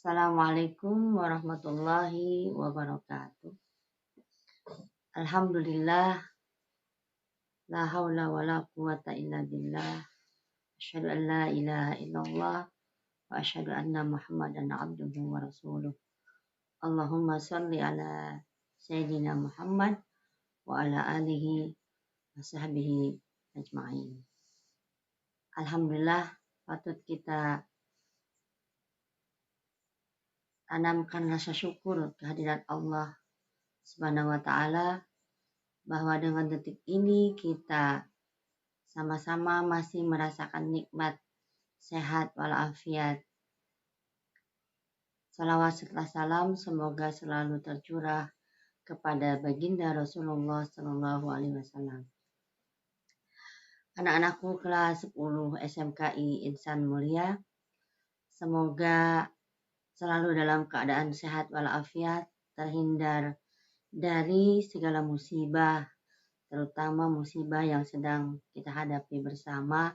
Assalamualaikum warahmatullahi wabarakatuh. Alhamdulillah, la haula wa la quwata illa billah. Asyhadu an la ilaha illallah wa asyhadu anna Muhammadan abduhu wa rasuluh. Allahumma shalli ala Sayyidina Muhammad wa ala alihi wa sahbihi ajma'in. Alhamdulillah, patut kita tanamkan rasa syukur kehadirat Allah Subhanahu wa ta'ala, bahwa dengan detik ini kita sama-sama masih merasakan nikmat sehat walafiat. Salawat serta salam semoga selalu tercurah kepada baginda Rasulullah Sallallahu Alaihi Wasallam. Anak-anakku kelas 10 SMKI Insan Mulia, semoga selalu dalam keadaan sehat walafiat, terhindar dari segala musibah, terutama musibah yang sedang kita hadapi bersama,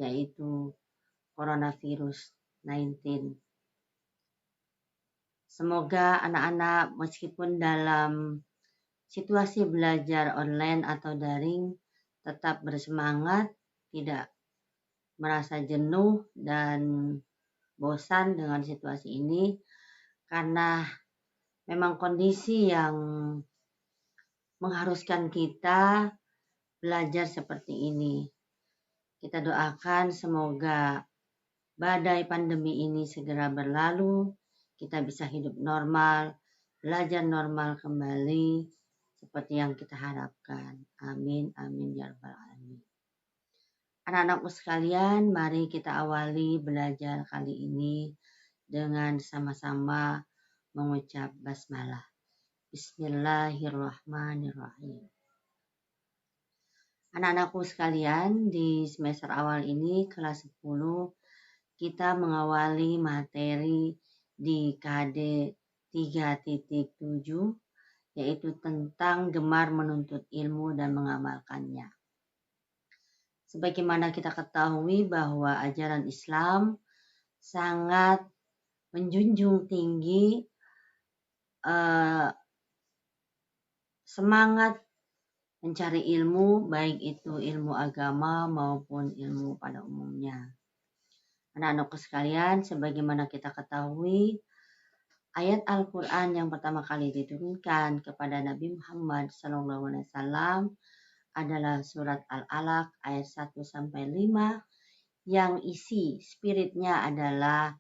yaitu coronavirus 19. Semoga anak-anak meskipun dalam situasi belajar online atau daring tetap bersemangat, tidak merasa jenuh dan bosan dengan situasi ini, karena memang kondisi yang mengharuskan kita belajar seperti ini. Kita doakan semoga badai pandemi ini segera berlalu, kita bisa hidup normal, belajar normal kembali seperti yang kita harapkan. Amin, amin, ya rabbal alamin. Anak-anakku sekalian, mari kita awali belajar kali ini dengan sama-sama mengucap basmalah. Bismillahirrahmanirrahim. Anak-anakku sekalian, di semester awal ini kelas 10 kita mengawali materi di KD 3.7, yaitu tentang gemar menuntut ilmu dan mengamalkannya. Sebagaimana kita ketahui bahwa ajaran Islam sangat menjunjung tinggi semangat mencari ilmu, baik itu ilmu agama maupun ilmu pada umumnya. Anak-anakku sekalian, sebagaimana kita ketahui, ayat Al-Quran yang pertama kali diturunkan kepada Nabi Muhammad SAW adalah surat Al-Alaq ayat 1-5 yang isi spiritnya adalah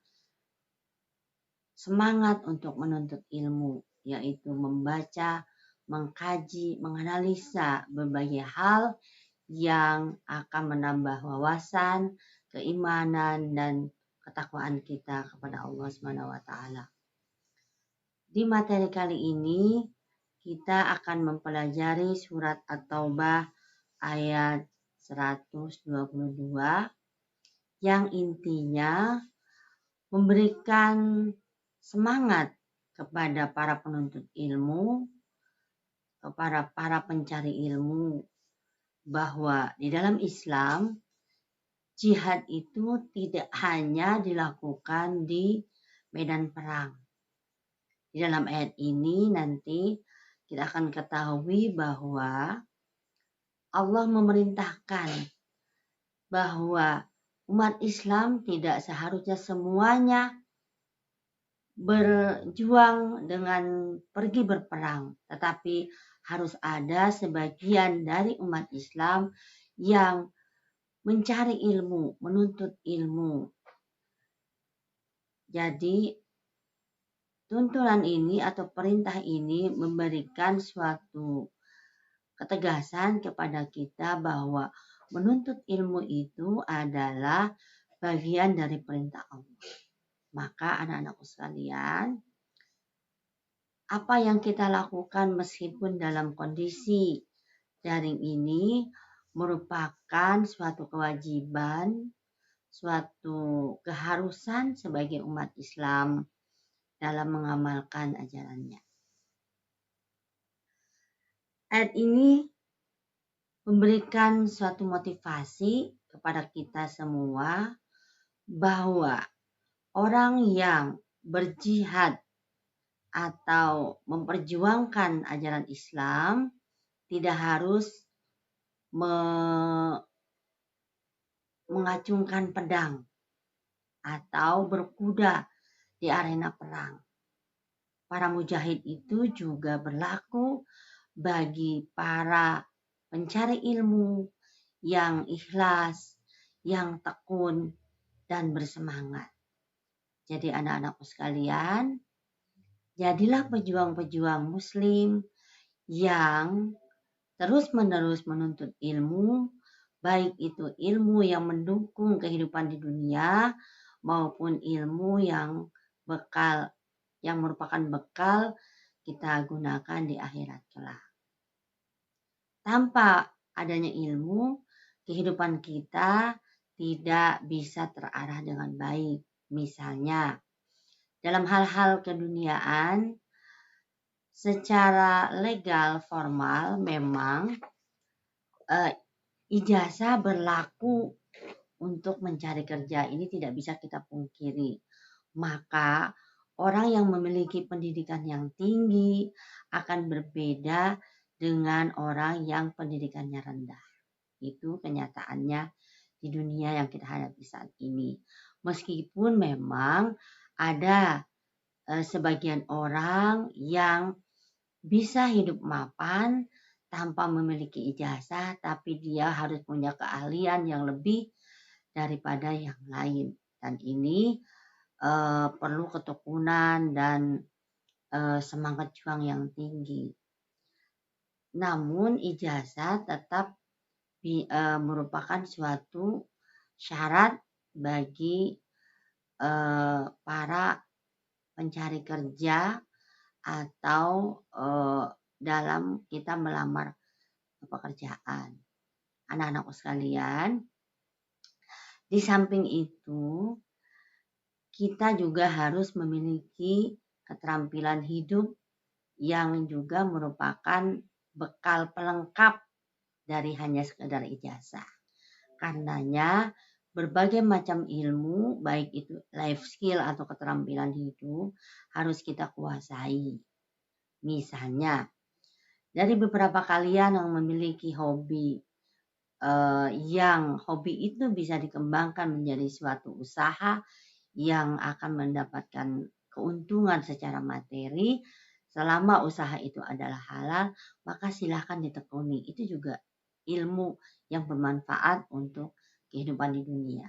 semangat untuk menuntut ilmu, yaitu membaca, mengkaji, menganalisa berbagai hal yang akan menambah wawasan, keimanan, dan ketakwaan kita kepada Allah Subhanahu wa Ta'ala. Di materi kali ini kita akan mempelajari surat At-Taubah ayat 122 yang intinya memberikan semangat kepada para penuntut ilmu, kepada para pencari ilmu, bahwa di dalam Islam jihad itu tidak hanya dilakukan di medan perang. Di dalam ayat ini nanti kita akan ketahui bahwa Allah memerintahkan bahwa umat Islam tidak seharusnya semuanya berjuang dengan pergi berperang, tetapi harus ada sebagian dari umat Islam yang mencari ilmu, menuntut ilmu. Jadi tuntunan ini atau perintah ini memberikan suatu ketegasan kepada kita bahwa menuntut ilmu itu adalah bagian dari perintah Allah. Maka anak-anakku sekalian, apa yang kita lakukan meskipun dalam kondisi daring ini merupakan suatu kewajiban, suatu keharusan sebagai umat Islam dalam mengamalkan ajarannya. Ayat ini memberikan suatu motivasi kepada kita semua bahwa orang yang berjihad atau memperjuangkan ajaran Islam tidak harus mengacungkan pedang atau berkuda di arena perang. Para mujahid itu juga berlaku bagi para pencari ilmu yang ikhlas, yang tekun, dan bersemangat. Jadi anak-anakku sekalian, jadilah pejuang-pejuang muslim yang terus-menerus menuntut ilmu, baik itu ilmu yang mendukung kehidupan di dunia maupun ilmu yang merupakan bekal kita gunakan di akhirat kelak. Tanpa adanya ilmu, kehidupan kita tidak bisa terarah dengan baik. Misalnya, dalam hal-hal keduniaan, secara legal formal memang ijazah berlaku untuk mencari kerja. Ini tidak bisa kita pungkiri. Maka orang yang memiliki pendidikan yang tinggi akan berbeda dengan orang yang pendidikannya rendah. Itu kenyataannya di dunia yang kita hadapi saat ini. Meskipun memang ada sebagian orang yang bisa hidup mapan tanpa memiliki ijazah, tapi dia harus punya keahlian yang lebih daripada yang lain. Dan ini perlu ketekunan dan semangat juang yang tinggi. Namun ijazah tetap merupakan suatu syarat bagi para pencari kerja atau dalam kita melamar pekerjaan. Anak-anakku sekalian, di samping itu kita juga harus memiliki keterampilan hidup yang juga merupakan bekal pelengkap dari hanya sekedar ijazah. Karenanya berbagai macam ilmu, baik itu life skill atau keterampilan hidup, harus kita kuasai. Misalnya, dari beberapa kalian yang memiliki hobi, yang hobi itu bisa dikembangkan menjadi suatu usaha yang akan mendapatkan keuntungan secara materi, selama usaha itu adalah halal, maka silahkan ditekuni. Itu juga ilmu yang bermanfaat untuk kehidupan di dunia.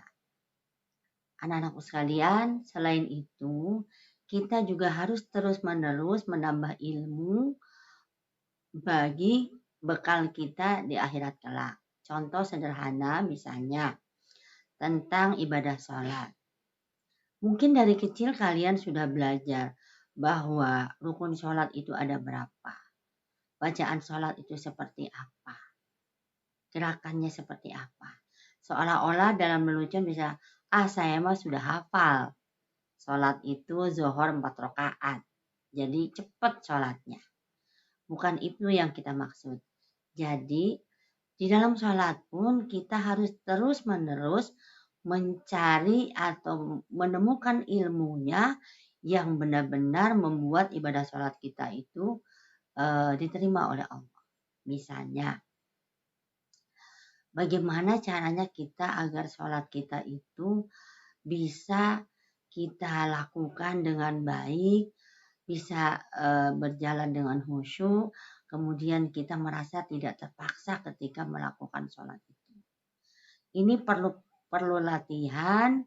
Anak-anakku sekalian, selain itu, kita juga harus terus-menerus menambah ilmu bagi bekal kita di akhirat kelak. Contoh sederhana misalnya tentang ibadah sholat. Mungkin dari kecil kalian sudah belajar bahwa rukun sholat itu ada berapa. Bacaan sholat itu seperti apa. Gerakannya seperti apa. Seolah-olah dalam lelucon bisa, saya mah sudah hafal. Sholat itu zuhur 4 rakaat. Jadi cepat sholatnya. Bukan itu yang kita maksud. Jadi di dalam sholat pun kita harus terus-menerus mencari atau menemukan ilmunya yang benar-benar membuat ibadah sholat kita itu diterima oleh Allah. Misalnya, bagaimana caranya kita agar sholat kita itu bisa kita lakukan dengan baik, bisa berjalan dengan khusyuk, kemudian kita merasa tidak terpaksa ketika melakukan sholat itu. Ini perlu latihan,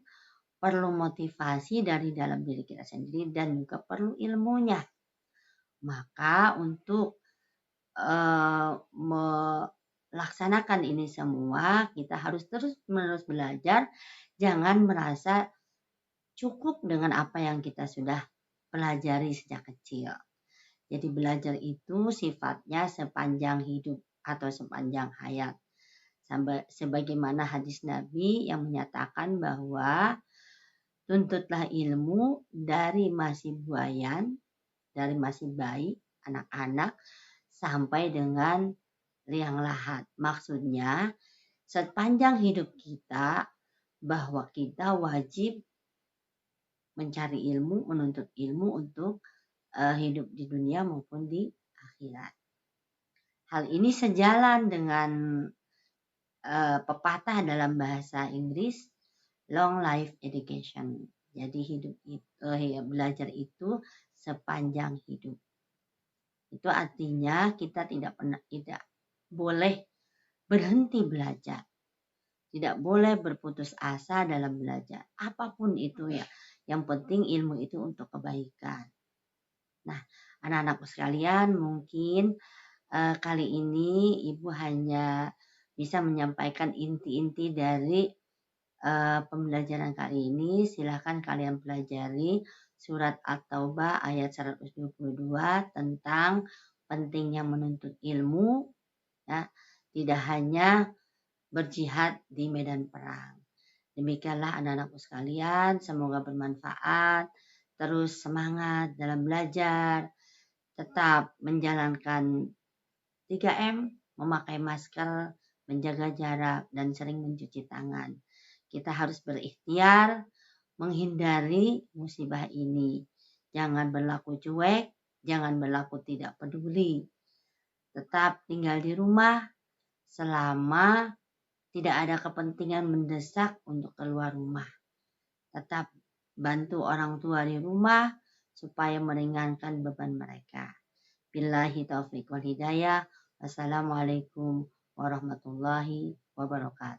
perlu motivasi dari dalam diri kita sendiri dan juga perlu ilmunya. Maka untuk melaksanakan ini semua kita harus terus-menerus belajar, jangan merasa cukup dengan apa yang kita sudah pelajari sejak kecil. Jadi belajar itu sifatnya sepanjang hidup atau sepanjang hayat. Sebagaimana hadis Nabi yang menyatakan bahwa tuntutlah ilmu dari masih buayan, dari masih bayi, anak-anak, sampai dengan liang lahat. Maksudnya sepanjang hidup kita bahwa kita wajib mencari ilmu, menuntut ilmu untuk hidup di dunia maupun di akhirat. Hal ini sejalan dengan pepatah dalam bahasa Inggris, long life education. Jadi belajar itu sepanjang hidup. Itu artinya kita tidak boleh berhenti belajar. Tidak boleh berputus asa dalam belajar. Apapun itu ya. Yang penting ilmu itu untuk kebaikan. Nah, anak-anakku sekalian, mungkin kali ini Ibu hanya bisa menyampaikan inti-inti dari pembelajaran kali ini. Silahkan kalian pelajari surat At-Taubah ayat 122 tentang pentingnya menuntut ilmu. Ya, tidak hanya berjihad di medan perang. Demikianlah anak-anakku sekalian, semoga bermanfaat, terus semangat dalam belajar, tetap menjalankan 3M, memakai masker, menjaga jarak, dan sering mencuci tangan. Kita harus berikhtiar menghindari musibah ini. Jangan berlaku cuek, jangan berlaku tidak peduli. Tetap tinggal di rumah selama tidak ada kepentingan mendesak untuk keluar rumah. Tetap bantu orang tua di rumah supaya meringankan beban mereka. Billahi taufiq wal hidayah. Wassalamualaikum warahmatullahi wabarakatuh.